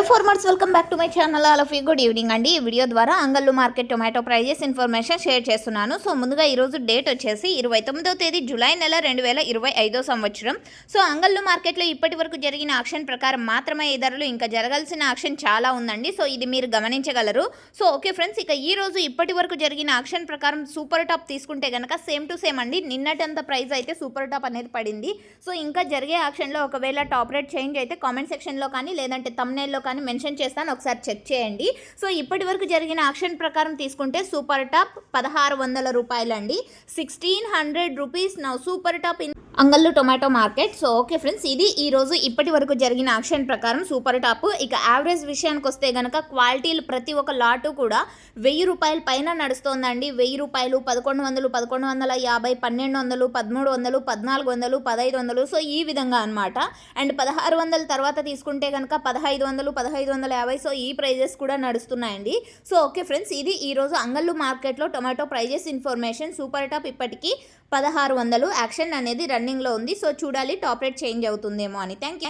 Farmers welcome back to my channel. All of you good evening అండి. ఈ video ద్వారా Angallu market tomato prices information share చేస్తున్నాను. So ముందుగా ఈరోజు డేట్ వచ్చేసి 29వ తేదీ జూలై నెల 2025 సంవత్సరం. సో అంగళ్ళు మార్కెట్లో ఇప్పటి వరకు జరిగిన ఆక్షన్ ప్రకారం మాత్రమే ఈ ధరలు, ఇంకా జరగాల్సిన ఆక్షన్ చాలా ఉందండి. సో ఇది మీరు గమనించగలరు. సో ఓకే ఫ్రెండ్స్, ఇక ఈ రోజు ఇప్పటి వరకు జరిగిన ఆక్షన్ ప్రకారం సూపర్ టాప్ తీసుకుంటే కనుక సేమ్ టు సేమ్ అండి. నిన్నటంత ప్రైస్ అయితే సూపర్ టాప్ అనేది పడింది. సో ఇంకా జరిగే ఆక్షన్లో ఒకవేళ టాప్ రేట్ చేంజ్ అయితే కామెంట్ సెక్షన్లో కానీ లేదంటే తమ్నైల్లో కానీ మెన్షన్ చేస్తాను, ఒకసారి చెక్ చేయండి. సో ఇప్పటి వరకు జరిగిన ఆక్షన్ ప్రకారం తీసుకుంటే సూపర్ టాప్ 1600 రూపాయలండి. 1600 rupees now super top in Angallu tomato market. So okay friends, ఇది ఈరోజు ఇప్పటి వరకు జరిగిన ఆక్షన్ ప్రకారం సూపర్ టాప్. ఇక యావరేజ్ విషయానికి వస్తే కనుక క్వాలిటీలు ప్రతి ఒక్క లాటు కూడా 1000 రూపాయల పైన నడుస్తోందండి. 1000 రూపాయలు, 1100, 1150, 1200, 1300, 1400, 1500. సో ఈ విధంగా అనమాట. అండ్ 1600 తర్వాత తీసుకుంటే కనుక 1500, 1550. సో ఈ ప్రైజెస్ కూడా నడుస్తున్నాయండి. సో ఓకే ఫ్రెండ్స్, ఇది ఈరోజు అంగళ్ళు మార్కెట్లో tomato prices information. Super top ఇప్పటికీ 1600 యాక్షన్ అనేది రన్నింగ్లో ఉంది. సో చూడాలి టాప్ రేట్ చేంజ్ అవుతుందేమో అని. Thank you.